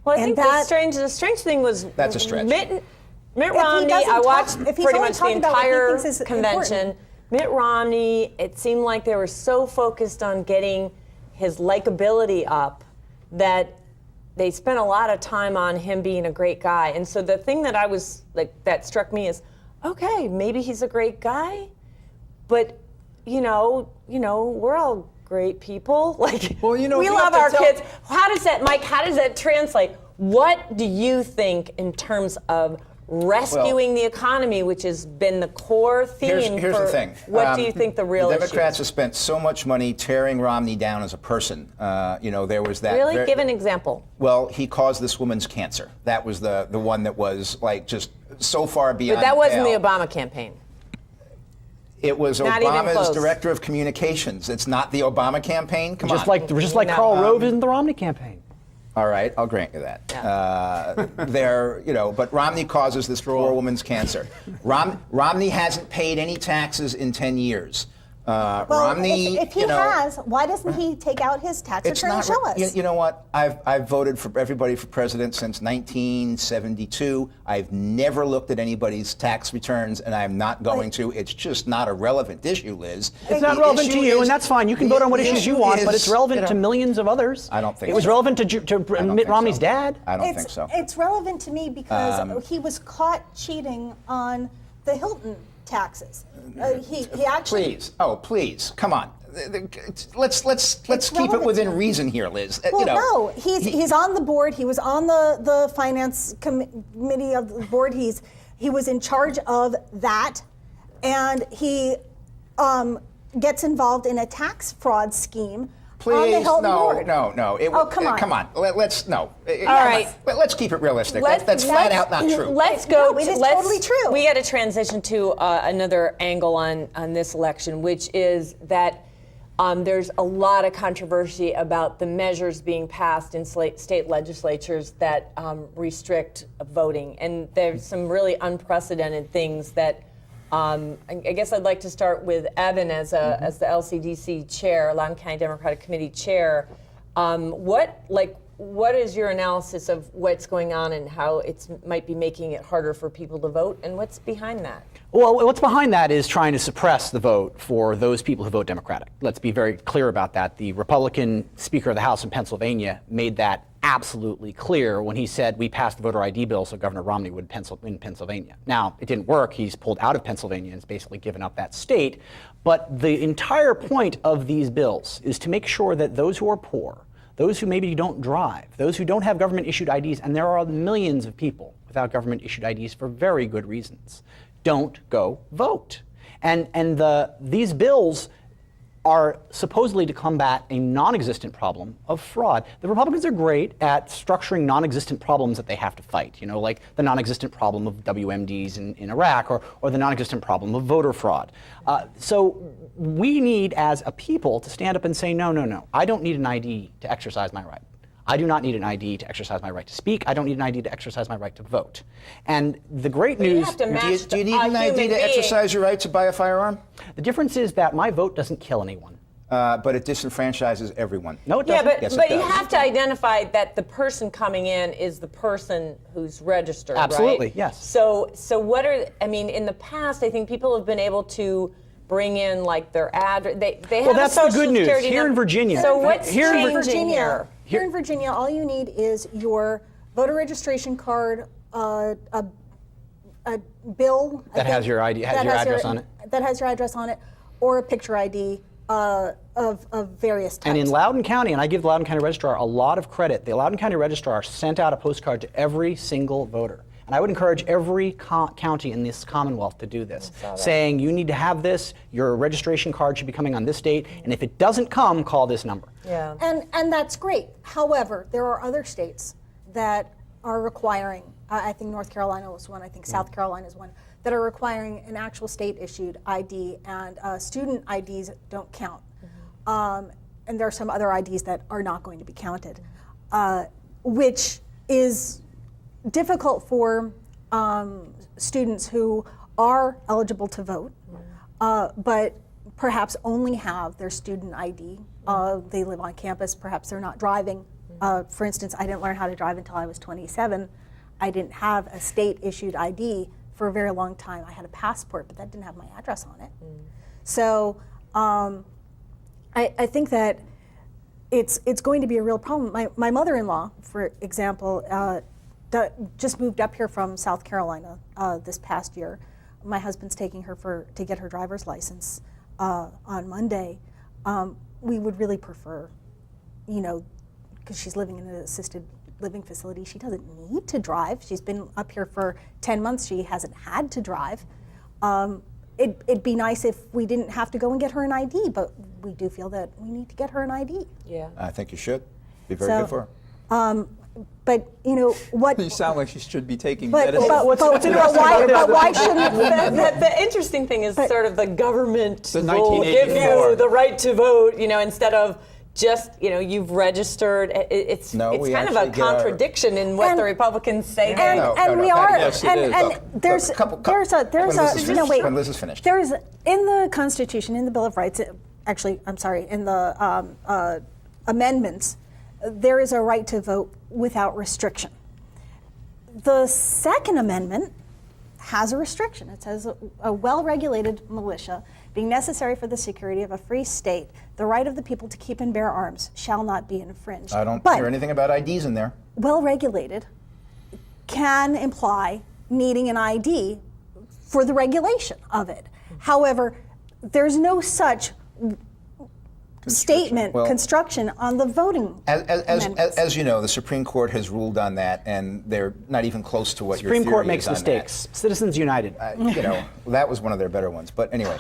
Well, I And think the strange thing was That's a stretch. Mitt he Romney. doesn't I talk- watched if he's pretty only much the talking about what he entire thinks is convention. important. Mitt Romney. It seemed like they were so focused on getting his likability up that they spent a lot of time on him being a great guy. And so the thing that I was like that struck me is, okay, maybe he's a great guy, but you know, we're all great people. Like, Well, you know, we you love have our to tell- kids. How does that, Mike? How does that translate? What do you think in terms of rescuing the economy, which has been the core theme? Here's for, the thing. What do you think the real The issue Democrats is? have spent so much money tearing Romney down as a person. There was that. Really? Give an example. Well, he caused this woman's cancer. That was the one that was like just so far beyond. But that wasn't pale. the Obama campaign. It was Not even Obama's close. director of communications. It's not the Obama campaign. Come on. Just like No. Karl Rove isn't the Romney campaign. All right, I'll grant you that. But Romney causes this poor woman's cancer. Romney hasn't paid any taxes in 10 years. Well, Romney, if he has, why doesn't he take out his tax return and show us? You know what? I've voted for everybody for president since 1972. I've never looked at anybody's tax returns, and I'm not going to. It's just not a relevant issue, Liz. It's not relevant to you, and that's fine. You can vote on what issues you want, but it's relevant to millions of others. I don't think it was relevant to Mitt Romney's dad. I don't think so. It's relevant to me because he was caught cheating on the Hilton taxes. He actually. Please, come on. Let's keep it within reason here, Liz. Well, no, he's on the board. He was on the finance committee of the board. He was in charge of that, and he gets involved in a tax fraud scheme. On the Hilton board. No. Come on. Come on. Let's All right. Let's keep it realistic. That's flat out not true. Let's go. No, it is totally true. We got to transition to another angle on this election, which is that there's a lot of controversy about the measures being passed in state legislatures that restrict voting, and there's some really unprecedented things that. I guess I'd like to start with Evan as the LCDC chair, Loudoun County Democratic Committee chair. What is your analysis of what's going on and how it might be making it harder for people to vote, and what's behind that? Well, what's behind that is trying to suppress the vote for those people who vote Democratic. Let's be very clear about that. The Republican Speaker of the House in Pennsylvania made that absolutely clear when he said we passed the voter ID bill so Governor Romney would win Pennsylvania. Now, it didn't work. He's pulled out of Pennsylvania and has basically given up that state. But the entire point of these bills is to make sure that those who are poor, those who maybe don't drive, those who don't have government-issued IDs, and there are millions of people without government-issued IDs for very good reasons, don't go vote. And these bills are supposedly to combat a non-existent problem of fraud. The Republicans are great at structuring non-existent problems that they have to fight, like the non-existent problem of WMDs in Iraq or the non-existent problem of voter fraud. So we need, as a people, to stand up and say, no, I don't need an ID to exercise my right. I do not need an ID to exercise my right to speak. I don't need an ID to exercise my right to vote. And the great news... Do you need an ID to exercise your right to buy a firearm? The difference is that my vote doesn't kill anyone. But it disenfranchises everyone. No, it doesn't. Yeah, Yes, but it you does. have to identify that the person coming in is the person who's registered, Absolutely, right? yes. So what are, in the past, I think people have been able to bring in their address. They have that's a the social good news. security Here in number. Virginia. So what's Here in changing here? Here in Virginia, all you need is your voter registration card, a bill That has your ID, has your address on it. That has your address on it, or a picture ID of various types. And in Loudoun County, and I give the Loudoun County Registrar a lot of credit, the Loudoun County Registrar sent out a postcard to every single voter. And I would encourage every county in this Commonwealth to do this, saying you need to have this, your registration card should be coming on this date, and if it doesn't come, call this number. Yeah. And that's great. However, there are other states that are requiring, I think North Carolina was one, I think South Carolina is one, that are requiring an actual state-issued ID, and student IDs don't count. And there are some other IDs that are not going to be counted, which is difficult for students who are eligible to vote, but perhaps only have their student ID. They live on campus, perhaps they're not driving. For instance, I didn't learn how to drive until I was 27. I didn't have a state-issued ID for a very long time. I had a passport, but that didn't have my address on it. So I think that it's going to be a real problem. My mother-in-law, for example, just moved up here from South Carolina this past year. My husband's taking her to get her driver's license on Monday. We would really prefer, because she's living in an assisted living facility, she doesn't need to drive. She's been up here for 10 months. She hasn't had to drive. It'd be nice if we didn't have to go and get her an ID, but we do feel that we need to get her an ID. Yeah. I think you should. Be very good for her. But what? You sound like she should be taking But medicine. why shouldn't? The interesting thing is sort of the government The will give 1984. you the right to vote, instead of just, you've registered. It's No, it's we kind of a actually get our- contradiction in what the Republicans say. Yes, it is. There's When Liz is finished. There's in the Constitution, in the Bill of Rights, in the amendments, there is a right to vote without restriction. The Second Amendment has a restriction. It says a well-regulated militia being necessary for the security of a free state, the right of the people to keep and bear arms shall not be infringed. I don't hear anything about IDs in there. Well-regulated can imply needing an ID for the regulation of it. However, there's no such construction on the voting amendments. As you know, the Supreme Court has ruled on that, and they're not even close to what your theory is on that. Supreme Court makes mistakes. Citizens United. That was one of their better ones. But anyway.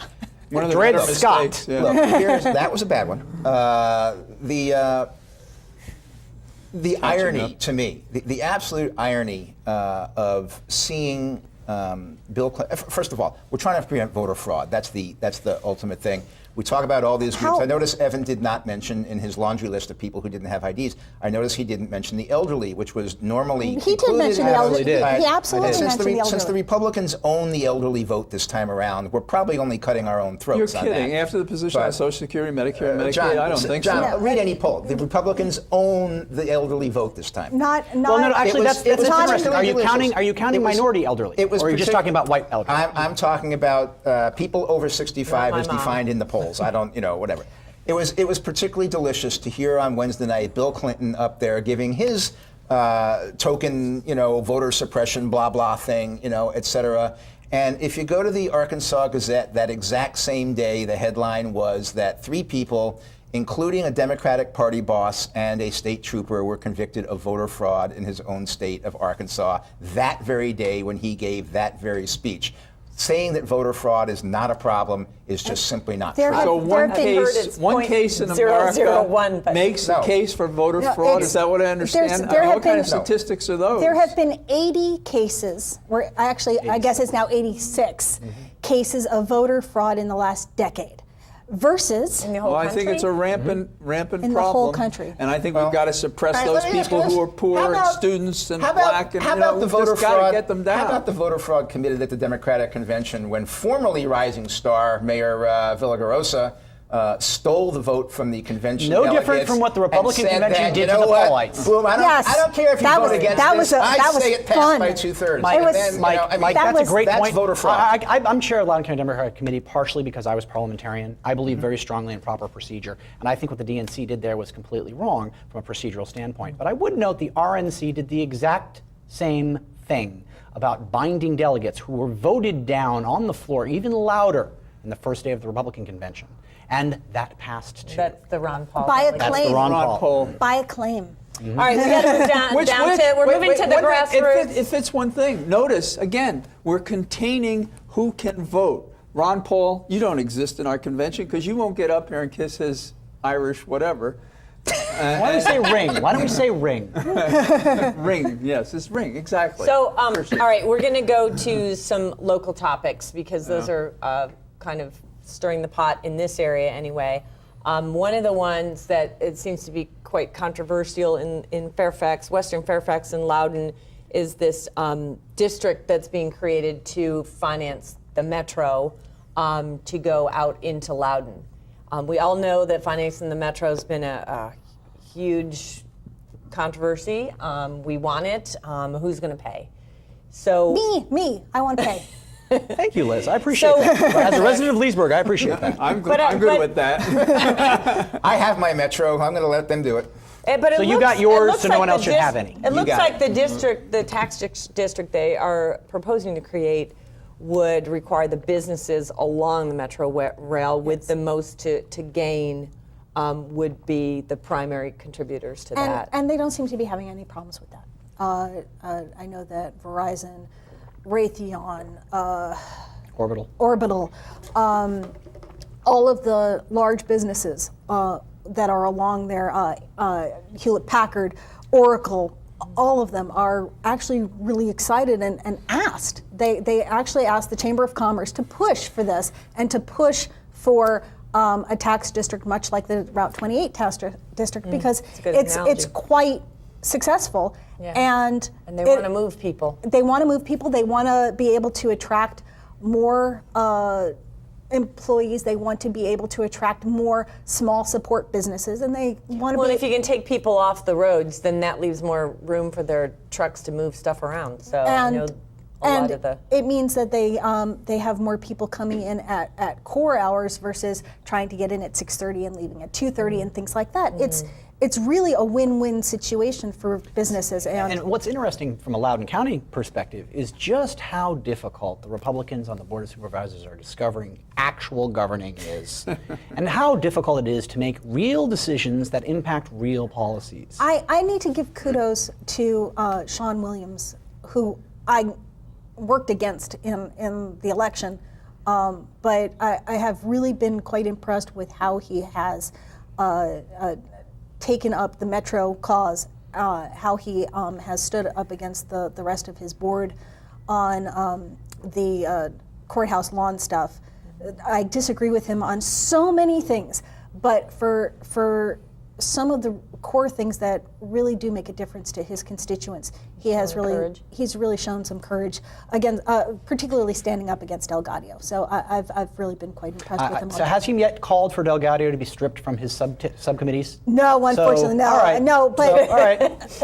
One of the better mistakes. Yeah. Look, that was a bad one. The irony to me, the absolute irony of seeing Bill Clinton. First of all, we're trying to prevent voter fraud. That's the ultimate thing. We talk about all these groups. I noticed Evan did not mention in his laundry list of people who didn't have IDs. I noticed he didn't mention the elderly, which was normally He did mention the elderly. He absolutely mentioned the elderly. Since the Republicans own the elderly vote this time around, we're probably only cutting our own throats. You're kidding. On that. After the position on Social Security, Medicare, and Medicaid, John, I don't think John, so. read any poll. The Republicans own the elderly vote this time. Well, no, actually, that's interesting. Are you counting minority elderly? Or are you just talking about white elderly? I'm talking about people over 65 as defined in the polls. I don't, whatever. It was particularly delicious to hear on Wednesday night Bill Clinton up there giving his token, voter suppression, blah blah thing, et cetera. And if you go to the Arkansas Gazette, that exact same day, the headline was that 3 people, including a Democratic Party boss and a state trooper, were convicted of voter fraud in his own state of Arkansas that very day when he gave that very speech. Saying that voter fraud is not a problem is just simply not true. So one case in America makes a case for voter fraud? Is that what I understand? What kind of statistics are those? There have been 80 cases, or actually, I guess it's now 86 cases of voter fraud in the last decade. Versus in the whole country? I think it's a rampant problem. In the whole country. And I think we've got to suppress those people who are poor and students and black. And how about the voter fraud? Get them down. How about the voter fraud committed at the Democratic Convention when formerly rising star Mayor Villagrosa stole the vote from the convention delegates? No different from what the Republican convention did to the Paulites. Boom, I don't care if you vote against this. I say it passed by 2/3. Mike, that's a great point. That's voter fraud. I'm chair of the Loudoun County Democratic Committee partially because I was parliamentarian. I believe very strongly in proper procedure. And I think what the DNC did there was completely wrong from a procedural standpoint. But I would note the RNC did the exact same thing about binding delegates who were voted down on the floor even louder in the first day of the Republican convention. And that passed too. That's the Ron Paul. By a That's claim. the Ron Paul. By a claim. All right, we got to move down to. We're moving to the grassroots. It fits one thing. Notice again, we're containing who can vote. Ron Paul, you don't exist in our convention because you won't get up here and kiss his Irish whatever. Why don't we say ring? Why don't we say ring? Ring, yes, it's ring, exactly. So, all right, we're going to go to some local topics because those are kind of stirring the pot in this area anyway. One of the ones that it seems to be quite controversial in Fairfax, Western Fairfax and Loudoun, is this district that's being created to finance the metro to go out into Loudoun. We all know that financing the metro has been a huge controversy. We want it. Who's going to pay? So Me. I want to pay. Thank you, Liz. I appreciate that. As a resident of Leesburg, I appreciate that. I'm good with that. I have my metro. I'm going to let them do it. So you got yours, so no one else should have any. It looks like the district, the tax district they are proposing to create would require the businesses along the metro rail with the most to gain would be the primary contributors to that. And they don't seem to be having any problems with that. I know that Verizon, Raytheon, Orbital, all of the large businesses that are along there, Hewlett-Packard, Oracle, all of them are actually really excited and asked. They actually asked the Chamber of Commerce to push for this and to push for a tax district much like the Route 28 tax district because That's a good it's analogy. quite successful. Yeah. And they want to move people. They want to move people. They want to be able to attract more employees. They want to be able to attract more small support businesses, and they want to Well, be. if you can take people off the roads, then that leaves more room for their trucks to move stuff around. So I know a lot of the. It means that they have more people coming in at core hours versus trying to get in at 6:30 and leaving at 2:30 and things like that. It's really a win-win situation for businesses. And what's interesting from a Loudoun County perspective is just how difficult the Republicans on the Board of Supervisors are discovering actual governing is, and how difficult it is to make real decisions that impact real policies. I need to give kudos to Sean Williams, who I worked against in the election, but I have really been quite impressed with how he has taken up the Metro cause, how he has stood up against the rest of his board on the courthouse lawn stuff. I disagree with him on so many things, but for some of the core things that really do make a difference to his constituents, he's really shown some courage against, particularly standing up against Delgadio. So I've really been quite impressed with him. So has he yet called for Delgadio to be stripped from his subcommittees? No, unfortunately, no. All right. No, but all right.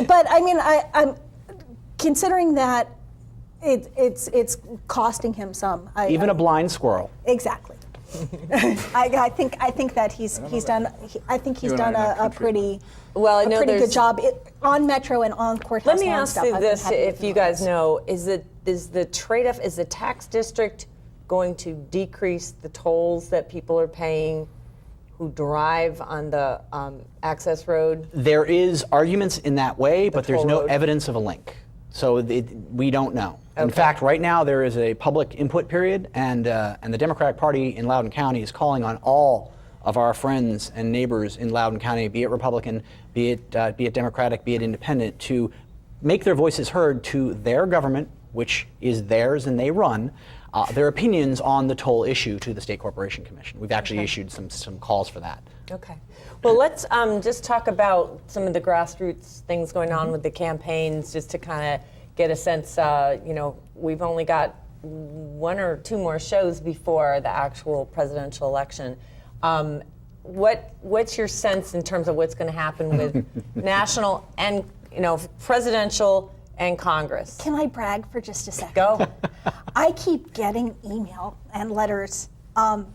but I mean, I'm considering that it's costing him some. Even a blind squirrel. Exactly. I think that he's done a pretty good job on Metro and on courthouse. Let me lawn ask stuff. you I've been this, happy with if him you on guys this. know, is the tax district going to decrease the tolls that people are paying who drive on the access road? There is arguments in that way, but there's no road. evidence of a link. So we don't know. In Okay. fact, right now there is a public input period, and the Democratic Party in Loudoun County is calling on all of our friends and neighbors in Loudoun County, be it Republican, be it Democratic, be it Independent, to make their voices heard to their government, which is theirs and they run, their opinions on the toll issue to the State Corporation Commission. We've actually issued some calls for that. Okay. Well, let's just talk about some of the grassroots things going on with the campaigns, just to kind of get a sense. We've only got 1 or 2 more shows before the actual presidential election. What's your sense in terms of what's going to happen with national and presidential and Congress? Can I brag for just a second? Go. I keep getting email and letters and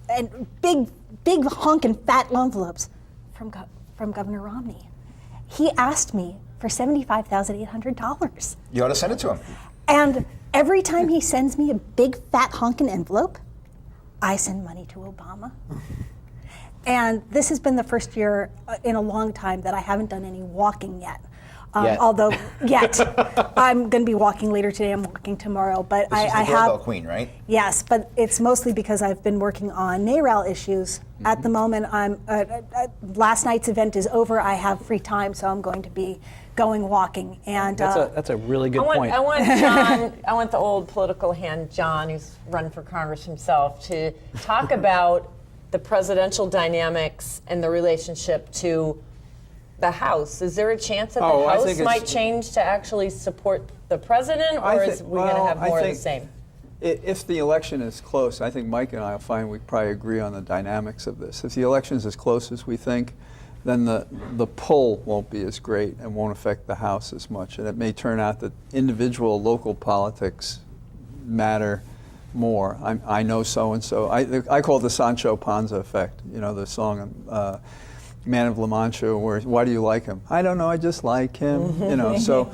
big honking fat envelopes from Governor Romney. He asked me for $75,800. You ought to send it to him. And every time he sends me a big fat honking envelope, I send money to Obama. And this has been the first year in a long time that I haven't done any walking yet. Although, I'm going to be walking later today. I'm walking tomorrow, but This is the doorbell queen, right? Yes, but it's mostly because I've been working on NARAL issues. At the moment, last night's event is over. I have free time, so I'm going to be going walking. And that's a really good point. I want John. I want the old political hand, John, who's run for Congress himself, to talk about the presidential dynamics and the relationship to the House. Is there a chance that the House might change to actually support the president, or is we going to have more of the same? If the election is close, I think Mike and I will find we probably agree on the dynamics of this. If the election is as close as we think, then the pull won't be as great and won't affect the House as much. And it may turn out that individual local politics matter more. I know so-and-so. I call it the Sancho Panza effect, the song Man of La Mancha, where why do you like him? I don't know, I just like him. So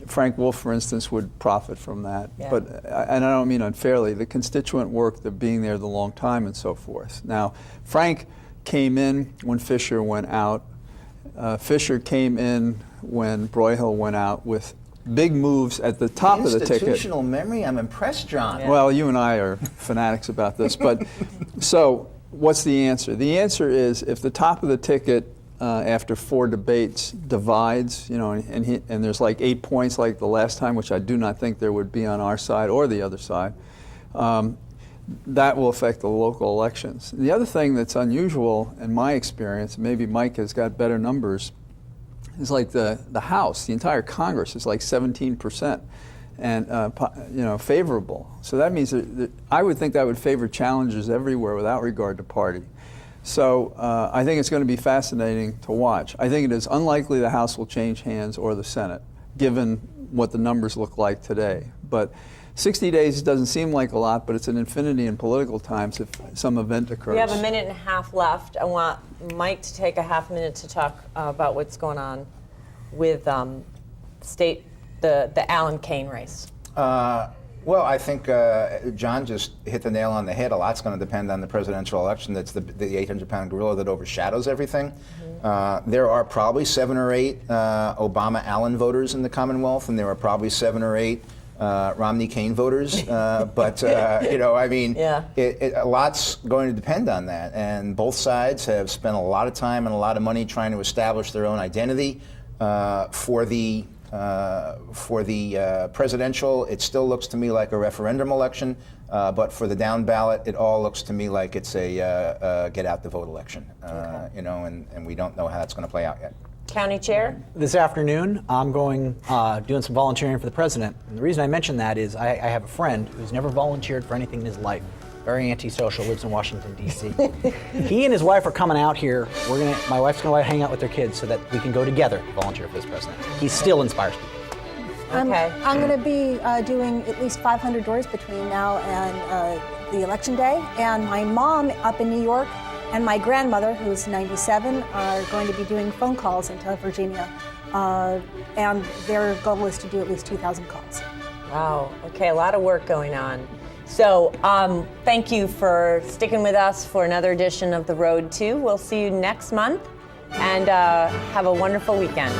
Frank Wolf, for instance, would profit from that. Yeah. But and I don't mean unfairly. The constituent work, the being there the long time, and so forth. Now, Frank came in when Fisher went out. Fisher came in when Broyhill went out with big moves at the top of the ticket. Institutional memory. I'm impressed, John. Yeah. Well, you and I are fanatics about this, but so. What's the answer? The answer is if the top of the ticket after 4 debates divides, and there's like 8 points like the last time, which I do not think there would be on our side or the other side, that will affect the local elections. The other thing that's unusual in my experience, maybe Mike has got better numbers, is like the House, the entire Congress is like 17%. And favorable. So that means that I would think that would favor challengers everywhere without regard to party. So I think it's going to be fascinating to watch. I think it is unlikely the House will change hands or the Senate, given what the numbers look like today. But 60 days doesn't seem like a lot, but it's an infinity in political times if some event occurs. We have a minute and a half left. I want Mike to take a half minute to talk about what's going on with the Alan Kane race. Well, I think John just hit the nail on the head. A lot's going to depend on the presidential election. That's the 800-pound gorilla that overshadows everything. There are probably 7 or 8 Obama-Allen voters in the Commonwealth, and there are probably 7 or 8 Romney-Kane voters. But, a lot's going to depend on that. And both sides have spent a lot of time and a lot of money trying to establish their own identity for the presidential. It still looks to me like a referendum election, but for the down ballot, it all looks to me like it's a get out the vote election. And we don't know how that's going to play out yet. County Chair? This afternoon, I'm going doing some volunteering for the president. And the reason I mention that is I have a friend who's never volunteered for anything in his life. Very antisocial, lives in Washington, D.C. He and his wife are coming out here. My wife's going to hang out with their kids so that we can go together to volunteer for this president. He still inspires people. Okay. I'm going to be doing at least 500 doors between now and the election day. And my mom up in New York and my grandmother, who's 97, are going to be doing phone calls into Virginia. And their goal is to do at least 2,000 calls. Wow. Okay, a lot of work going on. So thank you for sticking with us for another edition of The Road To. We'll see you next month, and have a wonderful weekend.